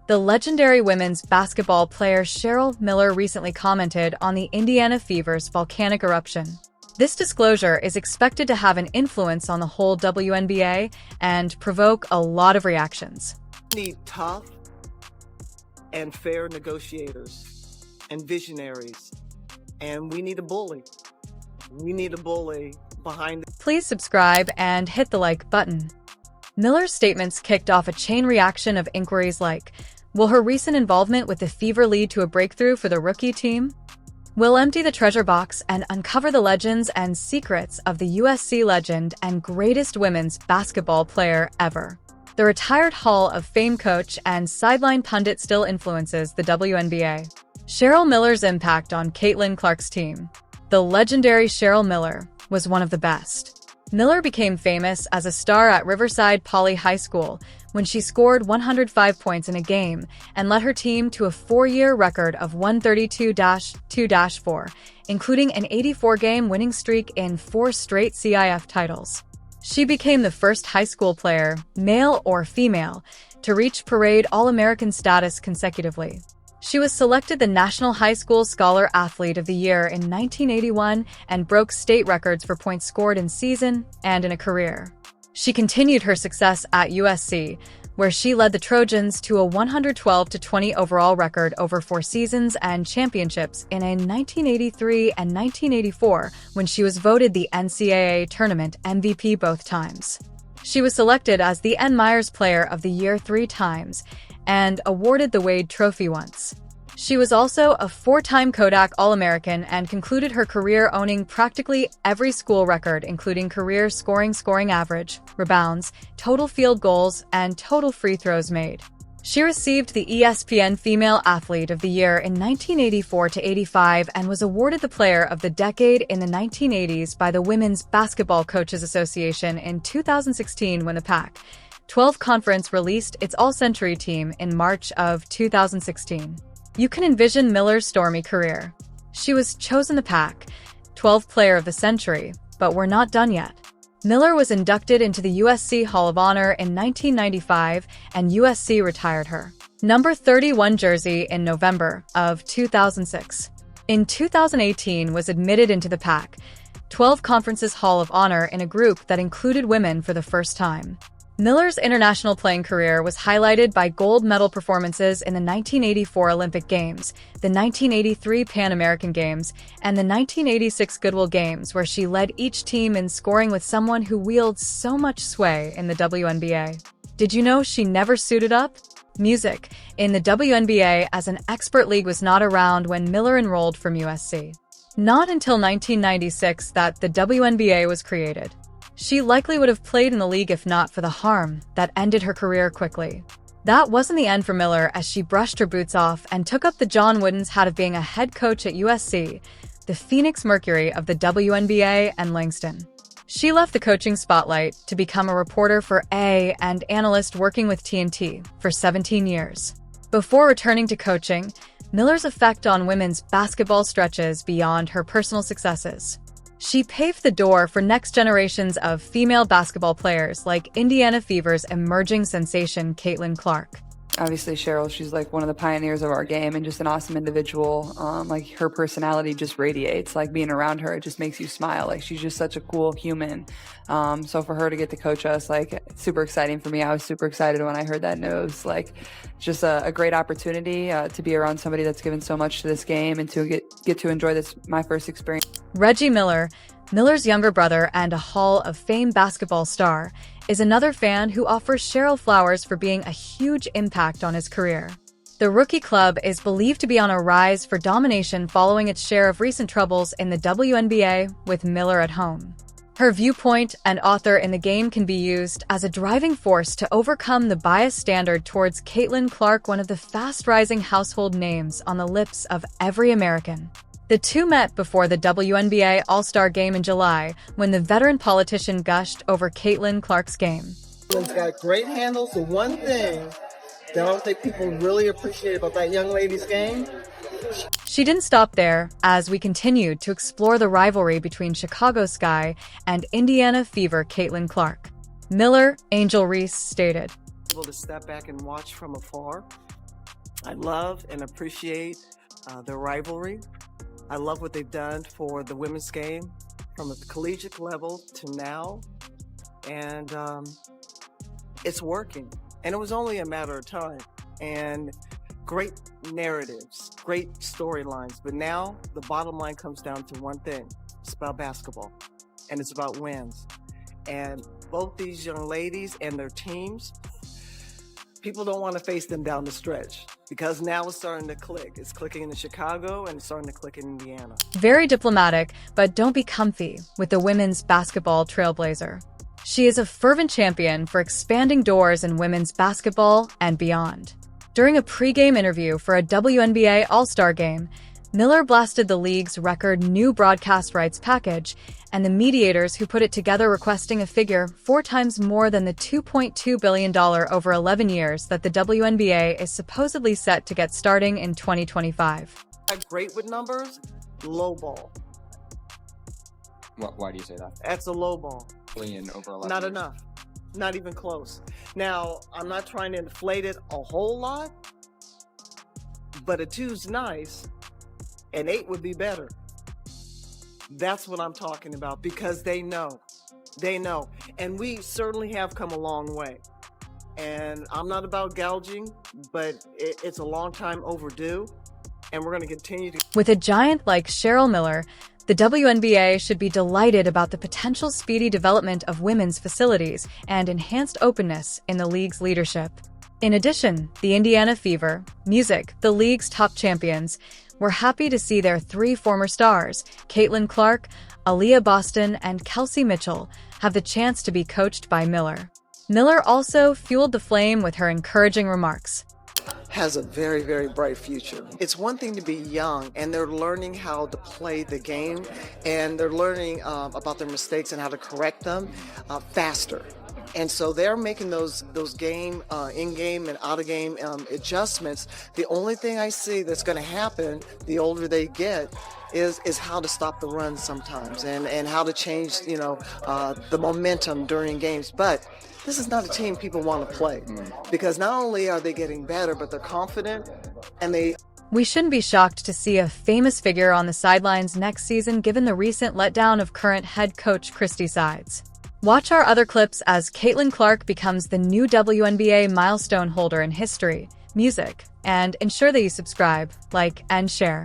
The legendary women's basketball player Cheryl Miller recently commented on the Indiana Fever's volcanic eruption. This disclosure is expected to have an influence on the whole WNBA and provoke a lot of reactions. We need tough and fair negotiators and visionaries, and we need a bully. We need a bully behind. Please subscribe and hit the like button. Miller's statements kicked off a chain reaction of inquiries like, will her recent involvement with the Fever lead to a breakthrough for the rookie team? Will empty the treasure box and uncover the legends and secrets of the USC legend and greatest women's basketball player ever? The retired Hall of Fame coach and sideline pundit still influences the WNBA. Cheryl Miller's impact on Caitlin Clark's team. The legendary Cheryl Miller was one of the best. Miller became famous as a star at Riverside Poly High School when she scored 105 points in a game and led her team to a 4-year record of 132-2-4, including an 84-game winning streak in 4 straight CIF titles. She became the first high school player, male or female, to reach Parade All-American status consecutively. She was selected the National High School Scholar Athlete of the Year in 1981 and broke state records for points scored in season and in a career. She continued her success at USC, where she led the Trojans to a 112-20 overall record over 4 seasons and championships in 1983 and 1984 when she was voted the NCAA Tournament MVP both times. She was selected as the N. Myers Player of the Year 3 times and awarded the Wade Trophy once. She was also a 4-time Kodak All-American and concluded her career owning practically every school record, including career scoring average, rebounds, total field goals, and total free throws made. She received the ESPN Female Athlete of the Year in 1984-85 and was awarded the Player of the Decade in the 1980s by the Women's Basketball Coaches Association in 2016 when the Pac-12 Conference released its All-Century team in March of 2016. You can envision Miller's stormy career. She was chosen the Pac-12 Player of the Century, but we're not done yet. Miller was inducted into the USC Hall of Honor in 1995, and USC retired her number 31 jersey in November of 2006. In 2018, was admitted into the Pac-12 Conference's Hall of Honor in a group that included women for the first time. Miller's international playing career was highlighted by gold medal performances in the 1984 Olympic Games, the 1983 Pan American Games, and the 1986 Goodwill Games, where she led each team in scoring with someone who wields so much sway in the WNBA. Did you know she never suited up? Music in the WNBA as an expert league was not around when Miller enrolled from USC. Not until 1996 that the WNBA was created. She likely would have played in the league if not for the harm that ended her career quickly. That wasn't the end for Miller, as she brushed her boots off and took up the John Wooden's hat of being a head coach at USC, the Phoenix Mercury of the WNBA and Langston. She left the coaching spotlight to become a reporter for and analyst working with TNT for 17 years. Before returning to coaching, Miller's effect on women's basketball stretches beyond her personal successes. She paved the door for next generations of female basketball players like Indiana Fever's emerging sensation Caitlin Clark. Obviously, Cheryl, she's like one of the pioneers of our game and just an awesome individual. Like her personality just radiates. Like being around her, it just makes you smile. Like she's just such a cool human. So for her to get to coach us, like super exciting for me. I was super excited when I heard that news. Like just a great opportunity to be around somebody that's given so much to this game and to get to enjoy this, my first experience. Reggie Miller, Miller's younger brother and a Hall of Fame basketball star, is another fan who offers Cheryl flowers for being a huge impact on his career. The rookie club is believed to be on a rise for domination following its share of recent troubles in the WNBA with Miller at home. Her viewpoint and author in the game can be used as a driving force to overcome the bias standard towards Caitlin Clark, one of the fast-rising household names on the lips of every American. The two met before the WNBA All-Star Game in July, when the veteran politician gushed over Caitlin Clark's game. She's got great handles. The one thing that I don't think people really appreciate about that young lady's game. She didn't stop there, as we continued to explore the rivalry between Chicago Sky and Indiana Fever Caitlin Clark. Miller, Angel Reese, stated, Able to step back and watch from afar I love and appreciate the rivalry. I love what they've done for the women's game from a collegiate level to now. And it's working. And it was only a matter of time. And great narratives, great storylines. But now the bottom line comes down to one thing. It's about basketball. And it's about wins. And both these young ladies and their teams, people don't want to face them down the stretch because now it's starting to click. It's clicking in Chicago and it's starting to click in Indiana. Very diplomatic, but don't be comfy with the women's basketball trailblazer. She is a fervent champion for expanding doors in women's basketball and beyond. During a pregame interview for a WNBA All-Star game, Miller blasted the league's record new broadcast rights package and the mediators who put it together requesting a figure 4 times more than the $2.2 billion over 11 years that the WNBA is supposedly set to get starting in 2025. I'm great with numbers, low ball. Why do you say that? That's a low ball. Billion over 11 Not years. enough. Not even close. Now, I'm not trying to inflate it a whole lot, but a 2's nice. An 8 would be better. That's what I'm talking about because they know. They know. And we certainly have come a long way. And I'm not about gouging, but it's a long time overdue. And we're going to continue to. With a giant like Cheryl Miller, the WNBA should be delighted about the potential speedy development of women's facilities and enhanced openness in the league's leadership. In addition, the Indiana Fever, Music, the league's top champions, were happy to see their 3 former stars, Caitlin Clark, Aaliyah Boston, and Kelsey Mitchell, have the chance to be coached by Miller. Miller also fueled the flame with her encouraging remarks. Has a very, very bright future. It's one thing to be young and they're learning how to play the game and they're learning about their mistakes and how to correct them faster. And so they're making those game, in-game and out-of-game adjustments. The only thing I see that's going to happen the older they get is how to stop the run sometimes and how to change, the momentum during games. But this is not a team people want to play because not only are they getting better, but they're confident and they. We shouldn't be shocked to see a famous figure on the sidelines next season given the recent letdown of current head coach Christy Sides. Watch our other clips as Caitlin Clark becomes the new WNBA milestone holder in history, music, and ensure that you subscribe, like, and share.